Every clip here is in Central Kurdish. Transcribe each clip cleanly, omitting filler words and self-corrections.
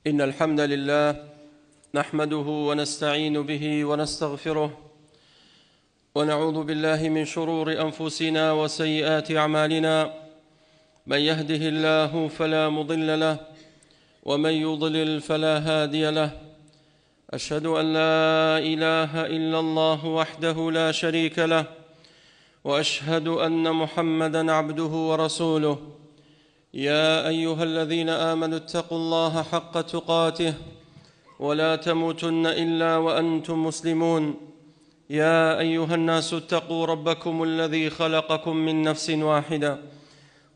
إن الحمد لله نحمده ونستعين به ونستغفره ونعوذ بالله من شرور أنفسنا وسيئات أعمالنا. من يهده الله فلا مضل له ومن يضلل فلا هادي له. أشهد أن لا إله إلا الله وحده لا شريك له، وأشهد أن محمدًا عبده ورسوله. يا أيها الذين آمنوا اتقوا الله حق تقاته ولا تموتن إلا وأنتم مسلمون. يا أيها الناس اتقوا ربكم الذي خلقكم من نفس واحدة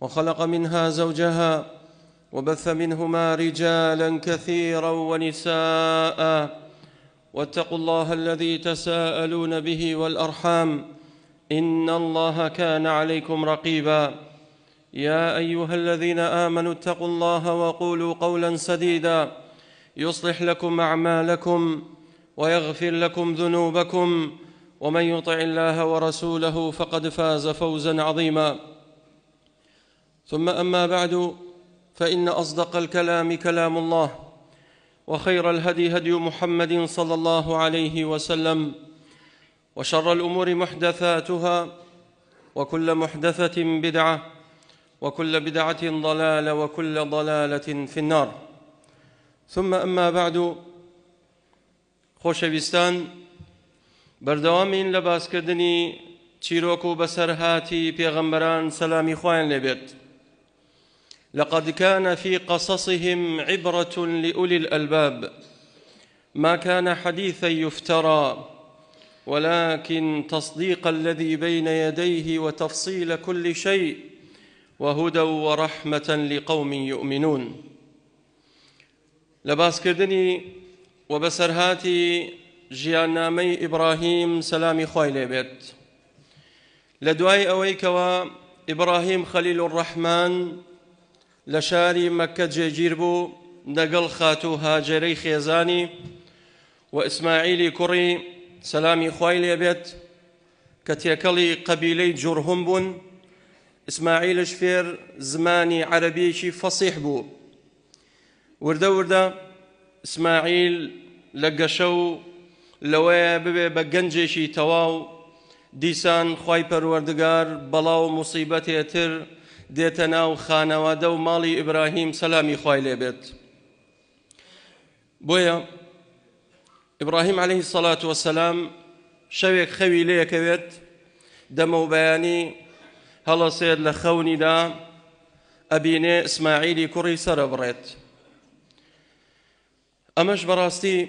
وخلق منها زوجها وبث منهما رجالا كثيرا ونساء، واتقوا الله الذي تساءلون به والأرحام إن الله كان عليكم رقيبا. يا أيها الذين آمنوا اتقوا الله وقولوا قولا سديدا يصلح لكم أعمالكم ويغفر لكم ذنوبكم، ومن يطع الله ورسوله فقد فاز فوزا عظيما. ثم أما بعد، فإن أصدق الكلام كلام الله، وخير الهدي هدي محمد صلى الله عليه وسلم، وشر الأمور محدثاتها، وكل محدثة بدعة، وكل بدعة ضلالة، وكل ضلالة في النار. ثم أما بعد، خۆشەویستان، بەردەوامین لە باسکردنی چیرۆک و بەسەرهاتی پێغەمبەران سەلامی خۆیان لێبێت. لقد كان في قصصهم عبرة لأولي الألباب ما كان حديثا يفترى ولكن تصديق الذي بين يديه وتفصيل كل شيء وهدى ورحمة لقوم يؤمنون. لباسكردني وبسرهاتي ژیاننامەی ئیبراهیم سەلامی خۆی لێبێت. لە دوای ئەوەی ئیبراهیم خەلیل الرەحمان لە شاری مەککە جێگیر بوو لەگەڵ خات و هاجرەی خێزانی و ئیسماعیلی کوڕی سەلامی خۆی لێبێت کە تێکەڵی قەبیلەی جورهم بوون. ئیسماعیلش فێر زمانی عەرەبیەکی فەسیح بوو. وردە وردە ئیسماعیل لە گەشە و لەوەیە ببێ بە گەنجێکی تەواو، دیسان خوای پەروەردگار بەڵاو موسیبەتێتر دێتە ناو خانەوادە و ماڵی ئیبراهیم سەلامی خوای لێبێت. بۆیە ئیبراهیم عەلەیهی سەڵات وەسەلام شەوێک خەوی لێیەکەوێت، دەمە و بەیانی هەڵەسێت لە خەونیدا ئەبینێ ئیسماعیلی کوڕی سەرە بڕێت. ئەمەش بەڕاستی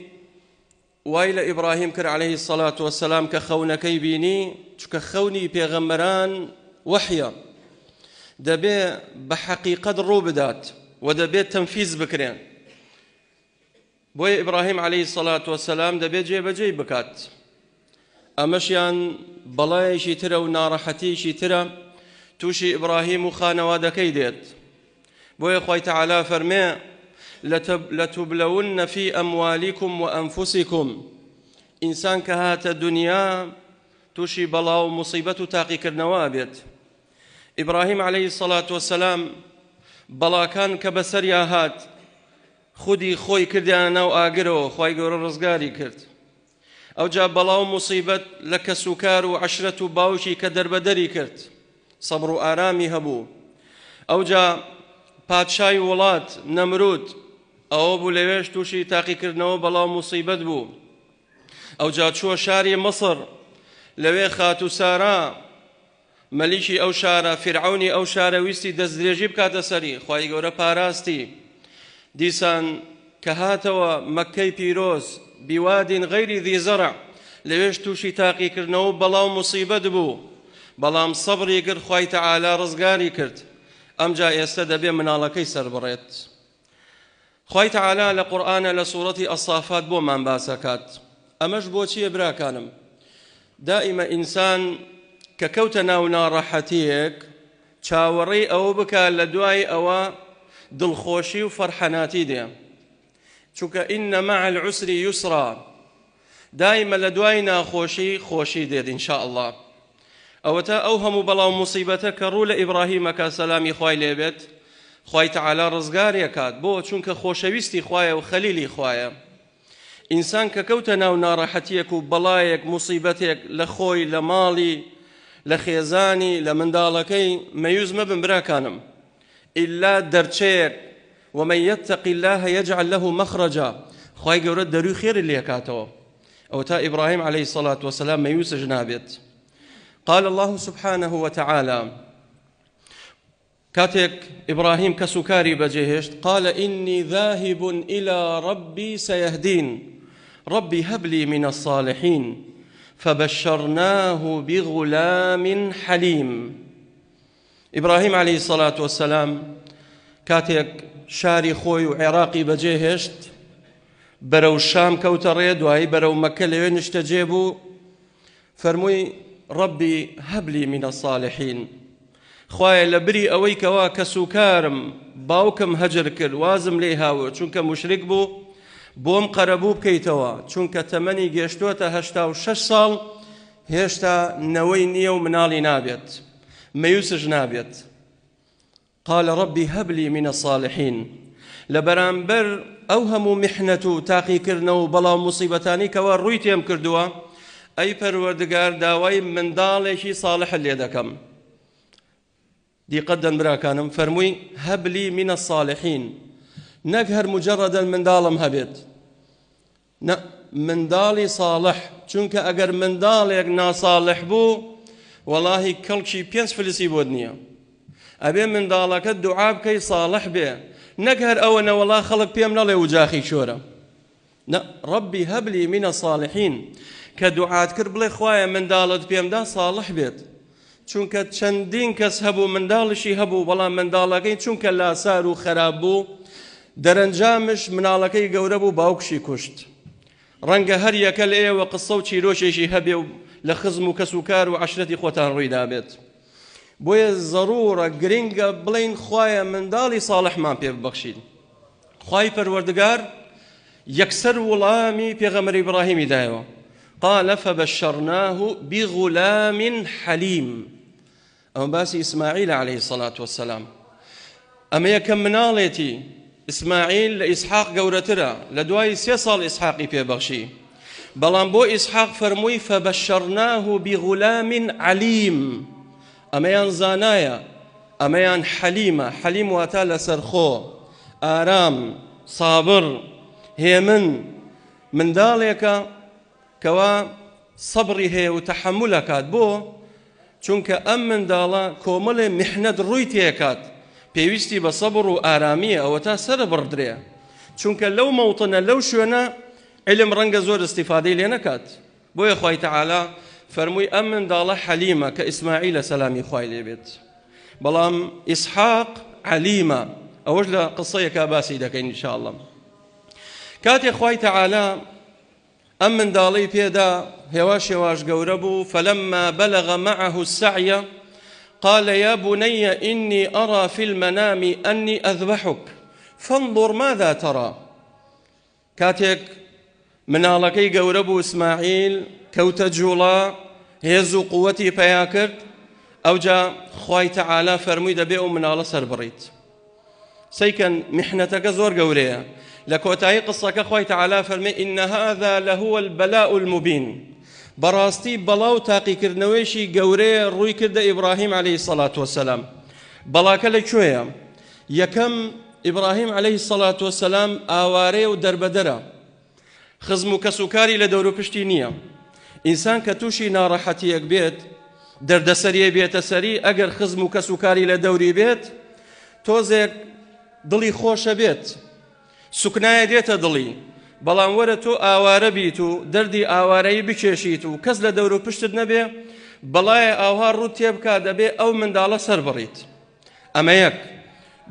وای لە ئیبراهیم کرد عەلەیهی سەڵات وەسەلام کە خەونەکەی بینی، چونکە خەونی پێغەمبەران وەحیە، دەبێ بە حەقیقەت ڕوو بدات و دەبێت تەنفیز بکرێن. بۆیە ئیبراهیم عەلەیهی سەڵات وەسەلام دەبێت جێبەجێی بکات. ئەمەشیان بەڵایەکی ترە و ناڕەحەتیشی ترە تووشی ئیبراهیم و خانەوادەکەی دێت. بۆیە خوای تەعالا فەرمێ لتبلون في أموالكم وأنفسكم. إنسان كهات الدنيا توشي بلاو مصيبة تاقي كرنوا بيت. إبراهيم عليه الصلاة والسلام بلا كان كبسر يا هات خودي خوي كرديانا وآقرو خوي قور رزقاري كرد، أو جاب بلاو مصيبة لك سكار وعشرة باوشي كدربدري كرد، صبر آرامي هبو. أو جا پادشای وڵات نەمرود ئەوە بوو لەوێش تووشی تاقیکردنەوە بەڵاو موسیبەت بوو. ئەو جا چووە شاری مەسر، لەوێ خات و سارا مەلیکی ئەو شارە فیرعەونی ئەو شارە ویستی دەستدرێژی بکاتە سەری، خوای گەورە پاراستی. دیسان کە هاتەوە مەککەی پیرۆز بیوادین غەیری ذی زەرع، لەوێش تووشی تاقیکردنەوە بەڵاو موسیبەت بوو، بەڵام سەبری کرد، خوای تەعالا ڕزگاری کرد. ئەمجا ئێستا دەبێ مناڵەکەی سەر بڕێت. خوای تەعالا لە قورئانە لە سوورەتی ئەسافات بۆمان باسەکات. ئەمەش بۆچیە براکانم؟ دائیمە ئینسان کە کەوتە ناو ناڕەحەتیەک چاوەڕێی ئەوە بکات لە دوای ئەوە دڵخۆشی و فەرحەناتی دێ، چونکە ئینە مەع العوسری یوسرا، دائیمە لە دوای ناخۆشی خۆشی دێت ئینشاء الله. ئەوەتە ئەو هەموو بەڵاو موسیبەتە کە ڕوو لە ئیبراهیمەکە سەلامی خوای لێبێت، خوای تعالی ڕزگارێکات بۆ چونکە خۆشەویستی خوایە و خەلیلی خوایە. ئینسان کە کەوتە ناو ناڕەحەتیەک و بەڵایەک موسیبەتێک لە خۆی لە ماڵی لە خێزانی لە منداڵەکەی مەیوز مەبن براکانم ئیلا دەرچەیەک ومن يتق الله يجعل له مخرجا خوای گەورە دەروی خێری لێکاتەوە ئەو تا ئیبراهیم عليه الصلاة والسلام مەیوسش نابێت. قال الله سبحانه وتعالى كاتك إبراهيم كسكاري بجهشت قال إني ذاهب إلى ربي سيهدين ربي هب لي من الصالحين فبشرناه بغلام حليم. إبراهيم عليه الصلاة والسلام كاتك شاري خوي وعراقي بجهشت برو الشام كوتريد وهي برو مكة لوين اشتجيبوا فرموي ربي هب لي من الصالحين خوایە لە بری ئەوەی کەوا کە سوکارم باوکم هەجر کرد وازم لێ هاوە چونکە مشریک بوو بۆم قەرەبوو بکەیتەوە چونکە تەمەنی گەشتووەتە 86 ساڵ هێشتا نەوەی نییە و مناڵی نابێت مەیوسش نابێت. قال ربي هب لي من الصالحين لبرانبر ئەو هەموو میحنەت و تاقیکردنەوە و بەڵاو موسیبەتانی کەوا ڕووی تێم کردووە ئەی پەروەردگار داوای منداڵێکی ساڵح لێ دەکەم. دیقەدەن براکانم فەرمووی هەب لی من الصالحین نەک هەر مجەڕەدەن منداڵم هەبێت منداڵی ساڵح چونکە ئەگەر منداڵێک ناساڵح بوو وەڵاهی کەڵکی 5 فلسی بۆت نییە ئەبێ منداڵەکە دوعا بکەی ساڵح بێ نەک هەر ئەوەنە وەڵا خەڵک پێم نەڵێ وجاخی شۆرە ربی هەب لی من الصالحین کە دوعات کرد بڵێ خوایە منداڵت پێمدا ساڵح بێت چونکە چەندین کەس هەبوو منداڵشی هەبوو بەڵام منداڵەکەی چونکە لاسار و خەراب بوو دەرەنجامش مناڵەکەی گەورە بوو باوکشی کوشت. ڕەنگە هەر یەکە لە ئێوە قسە و چیرۆشێکی هەبێ و لە خزم و کەسوکار و عەشرەتی خۆتان ڕوویدا بێت. بۆیە زەڕوورە گرنگە بڵین خوایە منداڵی ساڵحمان پێ ببەخشین. خوای پەروەردگار یەکسەر وڵامی پێغەمبەر ئیبراهیمی دایەوە قال فبشرناه بغلام حليم ئەمە باسی ئیسماعیل عليه الصلاة والسلام ئەمە یەکەم مناڵێتی ئیسماعیل لە ئیسحاق گەورەترە لە دوای 3 ساڵ ئیسحاقی پێبەخشی بەڵام بۆ ئیسحاق فەرمووی فبشرناه بغلام عليم ئەمەیان زانایە ئەمەیان حەلیمە حەلیم واتە لەسەرخۆ ئارام سابر هێمن منداڵێکە کەوا سەبری هەیە و تەحەممولەکات بۆ چونکە ئەم منداڵە کۆمەڵێ میحنەت ڕووی تێکات پێویستی بە سەبر و ئارامیە ئەوە تا سەرە بڕدرێ چونکە لەو مەوتنە لەو شوێنە علم ڕەنگە زۆر استیفادەی لێ نەکات بۆیە خوای تەعالا فەرمووی ئەم منداڵە حەلیمە کە ئیسماعیلە سەلامی خوای لێ بێت بەڵام ئیسحاق عەلیمە ئەوەش لە قسەیەکە باسی دەکەین ئینشاءڵڵا. کاتێک خوای تەعالا ئەم منداڵەی پێدا هێواش هێواش گەورە بوو فلما بلغ معه السعي قال يا بني إني أرى في المنام أني أذبحك فانظر ماذا ترى. كاتێک مناڵەکەی گەورە بوو ئیسماعیل کەوتە جوڵا هێز و قووەتی پەیا کرد ئەوجا خوای تەعالا فەرمووی دەبێ ئەو مناڵە سەر بڕیت. سەیکەن میحنەتەکە زۆر گەورەیە لە کۆتایی قسەکە خوای تەعالا فەرمێ إن هذا لهو البلاء المبين بەڕاستی بەڵاو تاقیکردنەوەیشی گەورەیە ڕووی کردە ئیبراهیم عليه الصلاة والسلام. بەڵاکە لەکوێیە؟ یەکەم ئیبراهیم عليه الصلاة والسلام ئاوارەیە و دەربەدەرە خزم و کەسوکاری لە دەور و پشتی نییە. ئینسان کە تووشی ناڕەحەتیەک بێت دەردەسەریە بێتە سەری ئەگەر خزم و کەسوکاری لە دەوری بێت تۆزێک دڵی خۆشە بێت سوکنایە دێتە دڵی بەڵام وەرە تۆ ئاوارە بیت و دەردی ئاوارەیی بکێشیت و کەس لە دەور و پشتت نەبێ بەڵایە ئاوها ڕوو تێبکات دەبێ ئەو منداڵە سەر بڕیت. ئەمە یەک.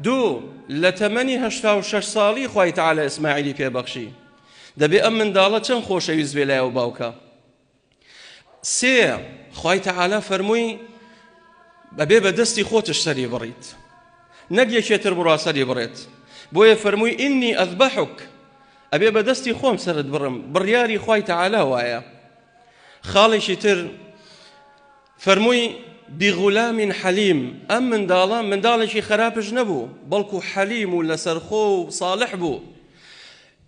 دوو لە تەمەنی 86 ساڵی خوای تەعالا ئیسماعیلی پێبەخشی دەبێ ئەم منداڵە چەند خۆشەویست بێ لایە و باوکە. سێ خوای تەعالا فەرمووی بەبێ بە دەستی خۆتش سەری بڕیت نەک یەکێتر بڕوا سەری بڕێت بۆیە فەرمووی ئینی ئەذبەحوک ئەبێ بە دەستی خۆم سەرت بڕم بڕیاری خوای تەعالا وایە. خاڵێکی تر فەرمووی بغلام حليم أم من داڵ شي خراپش نەبوو بەڵکو حەلیم و لەسەرخۆ و صالح بوو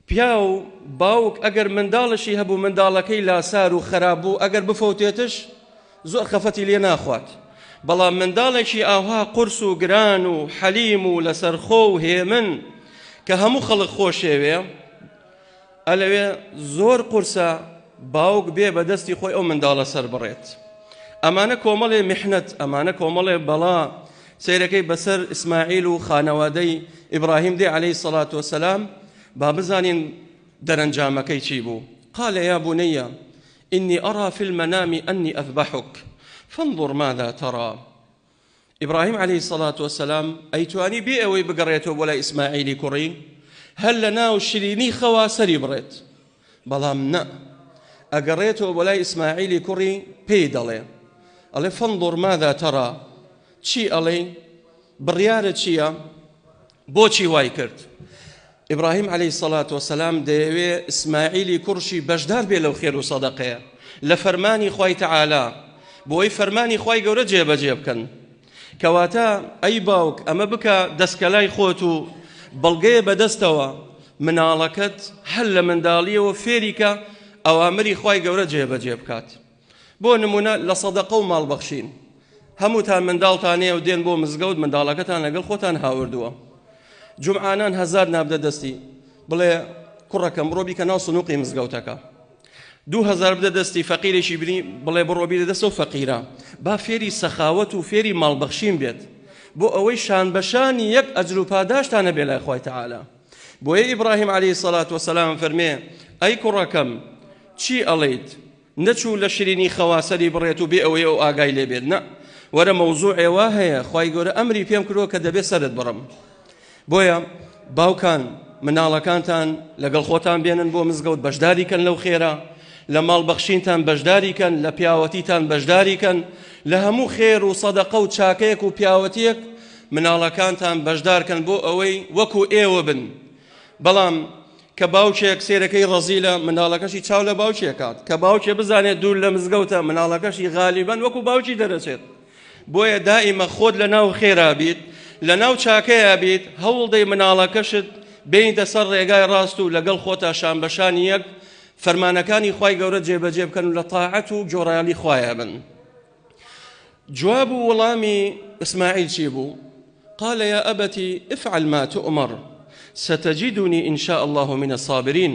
پیا و باوک ئەگەر منداڵشی هەبوو منداڵەکەی لاسار و خراپ بوو ئەگەر بفەوتێتش زۆر خەفەتی لێ ناخوات بەڵام منداڵێکی ئاوا قورس و گران و حەلیم و لەسەرخۆ و هێمن کە هەموو خەڵک خۆشێوێ ئەلەوێ زۆر قورسە باوک بێ بەدەستی خۆی ئەو منداڵە سەر بڕێت ئەمانە کۆمەڵێ میحنەت ئەمانە کۆمەڵێ بەڵا سیرەکەی بەسەر ئیسماعیل و خانەوادەی ئیبراهیم دێ عەلەیهی سەڵات وەسەلام با بزانین دەرەنجامەکەی چی بوو قال يا بني إني أرى في المنام أني أذبحك فانظر ماذا ترى إبراهيم عليه الصلاة والسلام أيتواني بيئوي بقريته ولا إسماعيلي كري هل لنا وشريني خواسري بريت بلام نا أقريته ولا إسماعيلي كري بيدالي ألي فانظر ماذا ترى چي ألي بريارة چيا بوچي واي كرت إبراهيم عليه الصلاة والسلام ديوي إسماعيلي كرشي بجدار بي لو خير وصدقه لفرماني خواي تعالى بوي فرماني خواي قورة جيب كان كواتا أي باوك أما بكا دسكلاي خوتو بلغي بدستوا من علاكت هل من دالية وفيريكا أوامري خواي قورة جيب كات بو نمونا لصدقوا مال بخشين هموتان من دالتانية ودين بو مزقود من دالكتان لقل خوتان هاوردوا جمعانان هزار نابدە دەستی بڵێ کوڕەکەم بڕۆ بیکە ناو سنووقی مزگەوتەکە 2000 بدە دەستی فەقیرێکی بینی بڵێ بڕۆ بیدە دەستە و فەقیرە با فێری سەخاوەت و فێری ماڵبەخشین بێت بۆ ئەوەی شان بەشانی یەک ئەجر و پاداشتانە بێ لای خوای تەعالا بۆیە ئیبراهیم عەلەیهی سەڵات وەسەلام فەرمێ ئەی کوڕەکەم چی ئەڵێیت نەچوو لە شیرینی خەواسەری بڕێت و بێ ئەوەی ئەو ئاگای لێ بێت نە وەرە مەوزوعێ وا هەیە خوای گەورە ئەمری پێم کردووە کە دەبێت سەرت بڕم بۆیە باوکان مناڵەکانتان لەگەڵ خۆتان بێنن بۆ مزگەوت بەشداریکەن لەو خێرە لە ماڵبەخشینتان بەشداریکەن لە پیاوەتیتان بەشداریکەن لە هەموو خێر و سەدەقە و چاکەیەک و پیاوەتیەک مناڵەکانتان بەشدارکەن بۆ ئەوەی وەکو ئێوە بن بەڵام کە باوکێک سێرەکەی ڕەزیلە مناڵەکەشی چاو لە باوکێکات کە باوکێ بزانێت دوور لە مزگەوتە مناڵەکەشی غالیبەن وەکو باوکی دەرەچێت بۆیە دائیمە خۆت لە ناو خێرا بیت لە ناو چاکەیە بیت هەوڵدەی مناڵەکەشت بینتە سەر ڕێگای ڕاست و لەگەڵ خۆتا شانبەشانی یەک فەرمانەکانی خوای گەورە جێبەجێ بکەن و لە تاعەت و گۆڕایالی خوایە بن جواب وڵامی ئیسماعیل چی بوو قال يا أبتي افعل ما تؤمر ستجدني إن شاء الله من الصابرين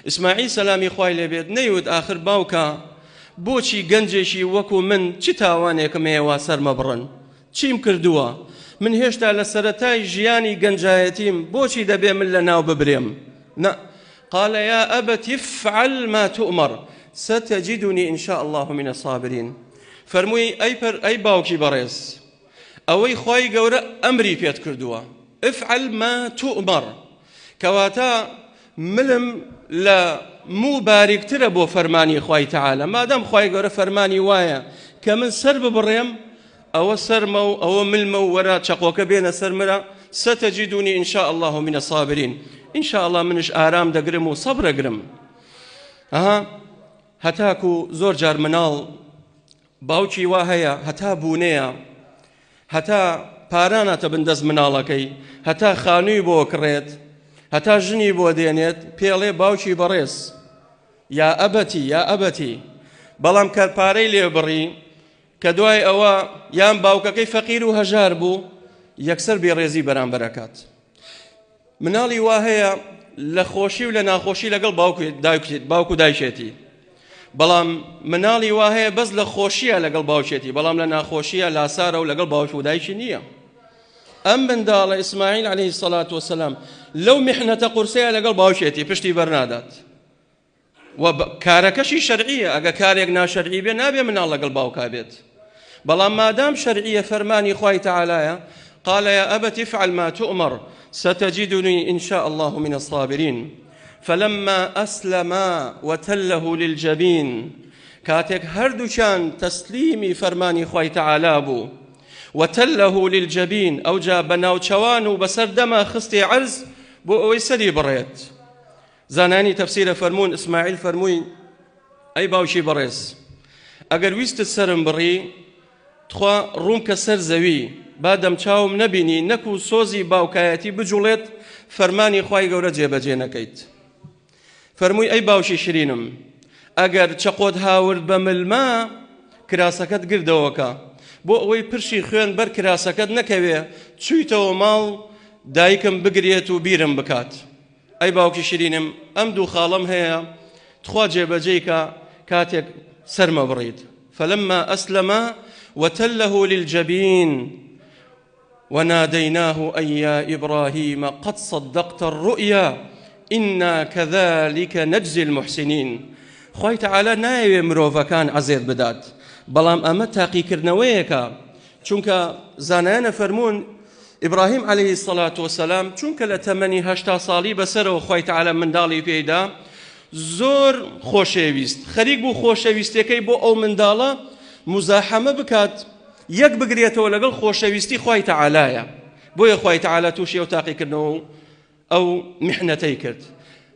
إسماعيل سلامي خوای لێ بێت نەیوت آخر باوکە بۆچی گەنجێکی وەکو من چ تاوانێکم هەیە وا سەرمە بڕن چیم کردووە من هێشتا لە سەرەتای ژیانی گەنجایەتیم بۆچی دەبێ من لە ناو ببرێم نە قال يا أبت افعل ما تؤمر ستجدني إن شاء الله من الصابرين فەرمووی ئەی باوکی بەڕێز ئەوەی خوای گەورە ئەمری پێت کردووە افعل ما تؤمر کەواتە ملم لە مو باریکترە بۆ فەرمانی خوای تەعالە مادام خوای گەورە فەرمانی وایە کە من سەر ببڕێم أو سرمو أو ملمو وراء شقوك بين سرمرا ستجدني إن شاء الله من الصابرين إن شاء الله منش آرام دقرم وصبر قرم هتاكو زور جار منال باوچی واهەیە هەتا بوونەیە هەتا پارانە تەبندەست مناڵەکەی هەتا خانووی بۆ کڕێت هەتا ژنی بۆ دێنێت پێڵێ باوکی بەڕێز یا ئەبەتی بەڵام کە پارەی لێ بڕی کە دوای ئەوە یان باوکەکەی فەقیر و هەژار بوو یەکسەر بێڕێزی بەرامبەرەکات مناڵی واهەیە لە خۆشی و لە ناخۆشی لەگەڵ باوکو دایشێتی بەڵام مناڵی واهەیە بەس لە خۆشیە لەگەڵ باوکێتی بەڵام لە ناخۆشیە لاسارە و لەگەڵ باوک و دایشی نییە ئەم منداڵە ئیسماعیل عەلەیهی سەڵات وەسەلام لەو میحنەتە قورسەیە لەگەڵ باوکێتی پشتی بەرنادات و کارەکەشی شەرعیە ئەگە کارێک ناشەرعی بێ نابێ مناڵ لەگەڵ باوکا بێت بەڵام مادام شەرعیە فەرمانی خوای تەعالایە قال يا أبت افعل ما تؤمر ستجدني إن شاء الله من الصابرين فلما أسلما وتله للجبين كاتك هردوشان تسليمي فرماني خوي تعالى بو وتله للجبين أو جا بناو شوانو بسر دما خستي عرز بو أويسري بريت زاناني تفسير فرمون إسماعيل فرموي أي باوشي بريس أقر ويست السرم بري تخوا ڕوون کە سەر زەوی با دەمچاوم نەبینی نەکو سۆزی باوکایەتی بجوڵێت فەرمانی خوای گەورە جێبەجێ نەکەیت. فەرمووی ئەی باوشی شرینم ئەگەر چەقۆت هاورد بە ملما کراسەکەت گردەوەکە بۆ ئەوەی پرشی خوێن بەر کراسەکەت نەکەوێ چوویتەوە ماڵ دایکم بگرێت و بیرم بکات. ئەی باوکی شرینم ئەم دوو خاڵم هەیە تخوا جێبەجێیکە کاتێک سەرمە بڕیت. فلما أسلم وتله للجبين وناديناه أي يا إبراهيم قد صدقت الرؤيا إنا كذلك نجزي المحسنين. خوای تعالى ناوێ مرۆڤەکان عەزێر بدات بەڵام ئەمە تاقیکردنەوەیەکە چونکە زانایانە فەرموون ئیبراهیم عەلەیهی السەڵاتو وەسەلام چونکە لە تەمەنی 80 ساڵی بەسەرەوە خوای تعالى منداڵی پێیدا زۆر خۆشەویست خەریک بوو خۆشەویستیەکەی بۆ ئەو منداڵە مزاحمە بکات یەک بگرێتەوە لەگەڵ خۆشەویستی خوای تعالایە بۆیە خوای تعالى تووشی ئەو تاقیکردنەوە ئەو میحنەتەی کرد.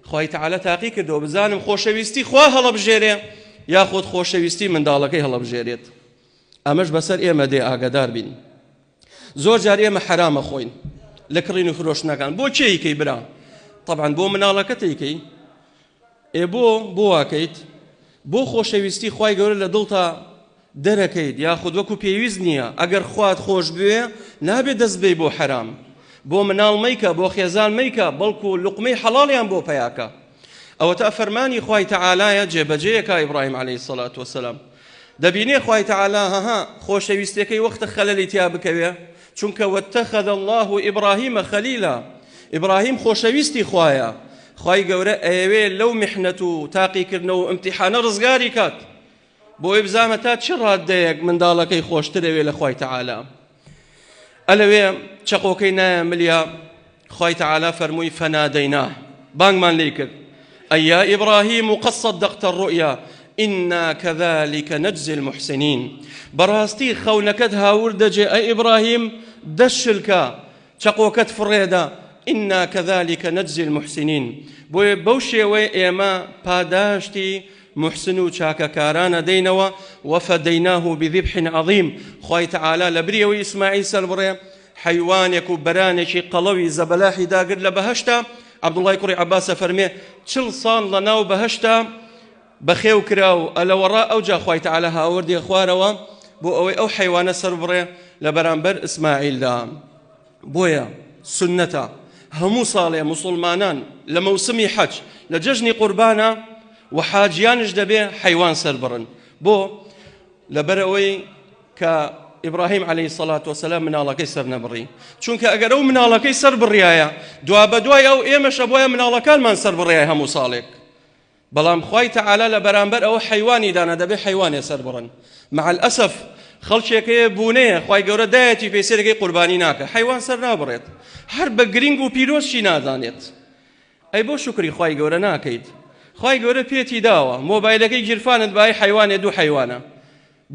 خوای تعالى تاقی کردەوە بزانم خۆشەویستی خوا هەڵەبژێرێ یاخۆت خۆشەویستی منداڵەکەی هەڵەبژێرێت. ئەمەش بەسەر ئێمە دێ ئاگادار بین. زۆر جار ئێمە حرامە خۆین لە کڕین و فرۆشتنەکان. بۆ چێیکەی برا؟ طبعاً بۆ مناڵەکەت ئەیکەی بۆ واکەیت بۆ خۆشەویستی خوای گەورە لە دڵتا دەرەکەیت یاخود وەکو پێویست نییە ئەگەر خوات خۆش بوێ نابێت دەست بێ بۆ حرام بۆ مناڵ مەیکە بۆ خێزان مەیکە بەڵکو لوقمەی حەڵاڵیان بۆ پەیاکە. ئەوە تا فەرمانی خوای تعالایە جێبەجێیەکە ئیبراهیم عەلەیهی السەڵاتو وەسەلام. دەبینێ خوای تعالى هەها خۆشەویستیەکەی وەختە خەلەلی تیا بکەوێ چونکە واتخذ الله إبراهيم خليلا. ئیبراهیم خۆشەویستی خوایە. خوای گەورە ئەیەوێ لەو میحنەت و تاقیکردنەوە و ئیمتیحانە ڕزگاری کات بۆی بزانە تا چ ڕادەیەک منداڵەکەی خۆشترەوێ لە خوای تعالى. ئەلەوێ چەقۆکەی نایە ملیا خوای تعالى فەرمووی فەنادەیناه بانگمان لێی کرد ئەی یا ئیبراهیم قد صدقت الرؤيا إنا كذلك نجزي المحسنين. بەڕاستی خەونەکەت هاور دەجێ ئەی ئیبراهیم دەشلکە چەقۆکەت فڕێدا إنا كذلك نجزي المحسنين. بۆیە بەو شێوەی ئێمە پاداشتی محسن و چاکەکارانە دەینەوە. وفەدەیناه بذبح عظیم. خوای تعالى لە بریەوەی ئیسماعیل سەربڕێ حیوانێک و بەرانێکی قەڵەوی زەبەلاحی داگرت لە بەهەشتا. عەبدوڵڵای کوڕی عەباسە فەرمێ 40 ساڵ لە ناو بەهەشتا بەخێو کرا و ئەلەوەڕا ئەوجا خوای تعالى هاوردی خوارەوە بۆ ئەوەی ئەو حیوانە سەربڕێ لە بەرامبەر ئیسماعیلدا. بۆیە سنەتە هەموو ساڵێ موسڵمانان لە مەوسمی حەج لە جەژنی قوربانە و حاجیانش دەبێ حیوان سەربڕن بۆ لەبەرەوەی کە ئیبراهیم عەلەیهی السەڵاتو وەسەلام مناڵەکەی سەر نەبڕی چونکە ئەگەر ئەو مناڵەکەی سەر بڕیایە دوا بەدوای ئەو ئێمەشە بۆیە مناڵەکانمان سەر بڕیای هەموو ساڵێک. بەڵام خوای تعالى لە بەرامبەر ئەوە حیوانی دانا دەبێ حیوانێ سەر بڕن. مع الأسف خەڵکێکەیە بوونەیە خوای گەورە دایەتی پێسەرەکەی قوربانی ناکە حیوان سەر نابڕێت هەر بە گرنگ و پیرۆزشی نازانێت. ئەی بۆ شکری خوای گەورە ناکەیت؟ خوای گەورە پێتی داوە مۆبایلەکەی گیرفانت بای حیوانێ دوو حیوانە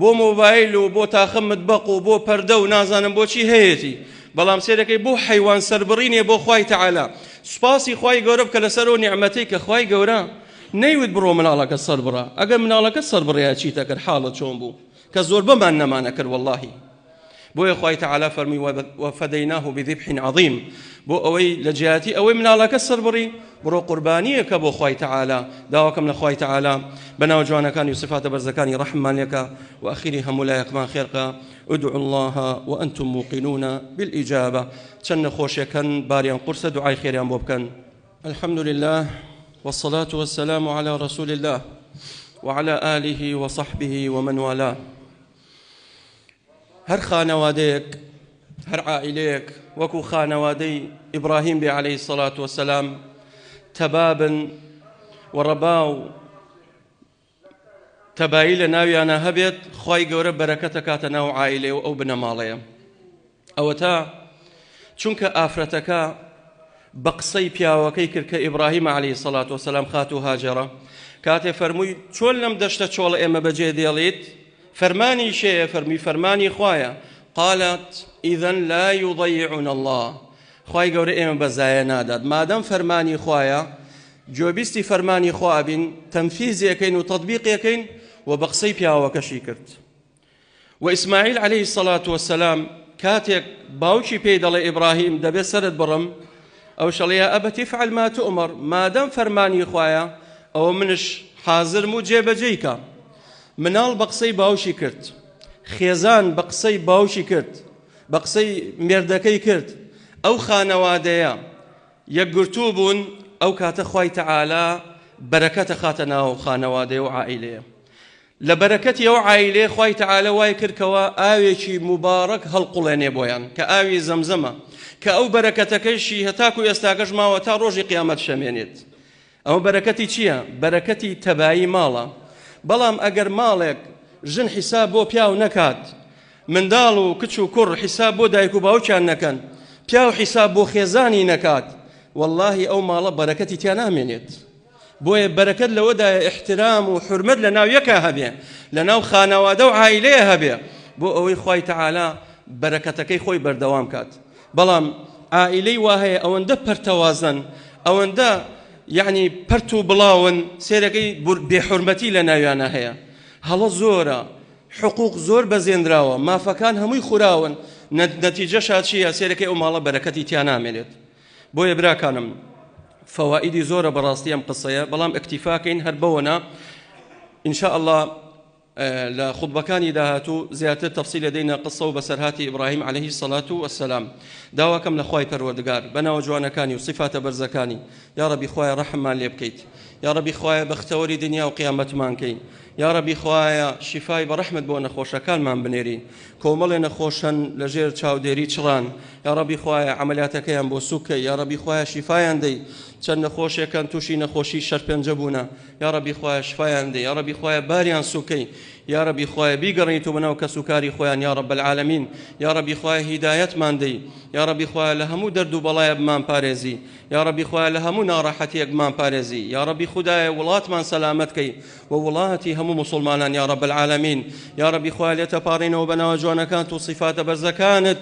بۆ مۆبایل و بۆ تاخم متبەق و بۆ پەردە و نازانم بۆچی هەیەتی بەڵام سێرەکەی بۆ حیوان سەربڕینێ بۆ خوای تعالى. سوپاسی خوای گەورە بکە لەسەر ئەو نیعمەتەی کە خوای گەورە نەیوت بڕۆ مناڵەکە سەر بڕە. ئەگەر مناڵەکە سەر بڕیا چیتە کرد حاڵت چۆن بوو کە زۆر بەمان نەمانە کرد واللهی. بۆیە خوای تعالى فەرمی وفەدەیناه بذبح عظیم بۆ ئەوەی لە جیاتی ئەوەی مناڵەکە سەر بڕی بڕۆ قوربانیەکە بۆ خوای تعالى. داواکەم لە خوای تعالى بەناو جوانەکانی و صفاتە بەرزەکانی ڕەحممان لێکە و ئەخیری هەموو لایەکمان خێرکە. ادعوا الله وأنتم موقنون بالإجابة. چەند نەخۆشیەکەن باریان قورسە دوعای خێریان بۆ بکەن. الحمد لله والصلاة والسلام على رسول الله وعلى آله وصحبه ومن والاه. هر خانواديك هر عائليك وكو خانوادي إبراهيم بي عليه الصلاة والسلام تبابا ورباو تبايل ناويانا هبيت خواي قورة بركتك ناو عائلي أو بنمالي أو تا چونك آفرتك بقصي پیاوەکەی کرد کە ئیبراهیم عەلەیهی السەڵاتو وەسەلام خاتو هاجرە کاتێ فەرمووی چۆن لەم دەشتە چۆڵە ئێمە بەجێ دێڵیت فەرمانی شەیە فەرمی فەرمانی خوایە. قالت إذن لا يضيعنا الله. خوای گەورە ئێمە بەزایە نادات مادەم فەرمانی خوایە جۆبیستی فەرمانی خوا بین تەنفیزیەکەین و تەطبیقیەکەین و بە قسەی پیاوەکەشی کرد. وإسماعيل عليه الصلاة والسلام كاتك باوشي بيدل إبراهيم دبي سرد برم أو شليا أبت افعل ما تؤمر ما دام فرماني خوايا أو منش حاضر مجيب جيكا منال بقصي باوشي كرت خيزان بقصي باوشي كرت بقصي مردكي كرت أو خانواديا يقرتوبون أو كاتخواي تعالى بركة خاتنا وخانوادي وعائلية لبركتي وعائلة خواي تعالى وايكر كوا آويشي مبارك هالقلاني بويان كآوي زمزمة كأو بركتك شي هتاكو يستاقش ما وتا روجي قيامة شمينيت أو بركتي چيا بركتي تباي مالا بلام أجر مالك جن حسابو بياو نكات من دالو كتشو كر حسابو دايكو باوچان نكن بياو حسابو خيزاني نكات والله أو مالا بركتي تيانا منيت بوي بركت لودا احترام وحرمت لنا يكا هبي لنا خانواده وعائله هبي بو اوي خوي تعالى بركتك خوي بردوام كات بلام عائلي وهي او اند برتوازن او اند يعني برتو بلاون سيركي بحرمتي لنا يانا هي هلا زوره حقوق زور بزيندراوه ما فكان همي خراون نتيجه شاتشيه سيركي او مالا بركتي تيانا ملت بوي براكانم فوائد زورة براستيام قصية بلام اكتفاكين هربونا إن شاء الله لخطبة كان داهاتو زيادة تفصيل لدينا قصة وبسرهاتي إبراهيم عليه الصلاة والسلام داواكم لخواي پروردگار بنا وجوانا كاني وصفات برزكاني يا ربي خوايا رحمان ليبكيت يا ربي خوايا بختوري دنيا وقيامة مانكين يا ربي خوايا شفاي برحمة بونا خوشا كان مان بنيرين كوملنا خوشن لجير تشاو ديري تشران يا ربي خوايا عملياتك يان بو سوكي يا ربي خوايا شفايان دي چەند نەخۆشیەکان تووشی نەخۆشی شەرپێنجە بوونە یا رەبی خۆیان شفایان دێ یا رەبی خۆیان باریان سووکەی یا رەبی خۆیان بیگەڕێیتەوە بەناو کە سوکاری خۆیان یا رەب العالەمین یا رەبی خۆیان هیدایەتمان دەی یا رەبی خۆیان لە هەموو دەرد و بەڵایە بمان پارێزی یا رەبی خۆیان لە هەموو ناڕەحەتیەک بمان پارێزی یا رەبی خودایە وڵاتمان سەلامەتکەی و وڵاتی هەموو موسڵمانان یا رەب العالەمین یا رەبی خۆیان لێتە پاڕێنەوە بەناو جوانەکان و صفاتە بەرزەکانت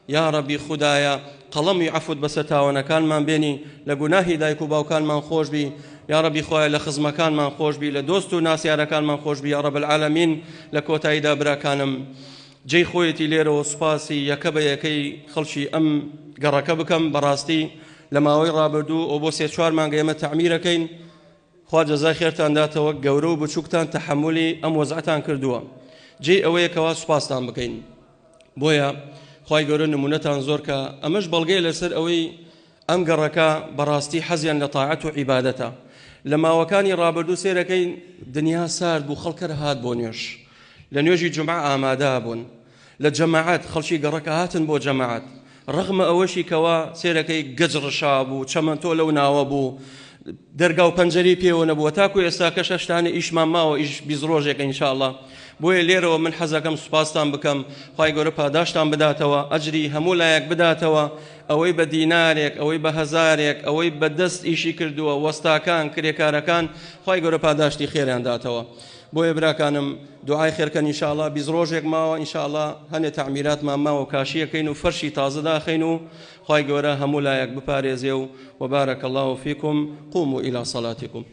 يا ربي خدايا قلمي عفوت بسرتاونا كان من بيني لجناهي دايكو باو كان من خوش بي يا ربي خويا لخزم كان من خوش بي لدوستو ناس يارا كان من خوش بي يا رب العالمين لكوتاي دابرا كانم جي خويتي ليرو سباسي يكبا يكي خلشي ام قركا بكم براستي لما وي رابردو او بو سي شوار مان قيمه تعميركين خوا جزاي خيرتان داتو قورو بچوكتان تحملي ام وزعتان كردوا جي اوي كوا سباستان بكين بويا خواهی گەورە نمونەتان زۆر کە ئەمەش بەڵگەی لەسەر ئەوەی ئەم گەڕەکە بەڕاستی حەزیان لە تاعەت و عیبادەتە لە ماوەکانی ڕابردوو سێرەکەی دنیا سارد بوو خەڵکە هات بۆ نوێژ لە نوێژی جومعە ئامادە بوون لە جەماعەت خەڵکی گەڕەکە هاتن بۆ جەماعەت ڕەغمە ئەوەشی کەوا سێرەکەی گەج ڕشا بوو چەمەنتۆ لەو ناوە بوو دەرگا و پەنجەری پێوە نەبووە تاکو ئێستا کە شەشتانە ئیشمان ماوە ئیش بیست ڕۆژێکە ئینشاءڵڵا بۆیە لێرەوە من حەزەکەم سوپاستان بکەم خوای گەورە پاداشتان بداتەوە ئەجری هەموو لایەک بداتەوە ئەوەی بە دینارێک ئەوەی بە هەزارێک ئەوەی بە دەست ئیشی کردووە وەستاکان کرێکارەکان خوای گەورە پاداشتی خێریان داتەوە بۆیە براکانم دوعای خێرکەن ئینشاءڵڵا بیست ڕۆژێک ماوە ئینشاءڵڵا هەنێ تعمیراتمان ماوە کاشیەکەین و فەرشی تازە داخەین و خوای گەورە هەموو لایەک بپارێزێ و وبارك الله فيكم قوموا إلى صلاتكم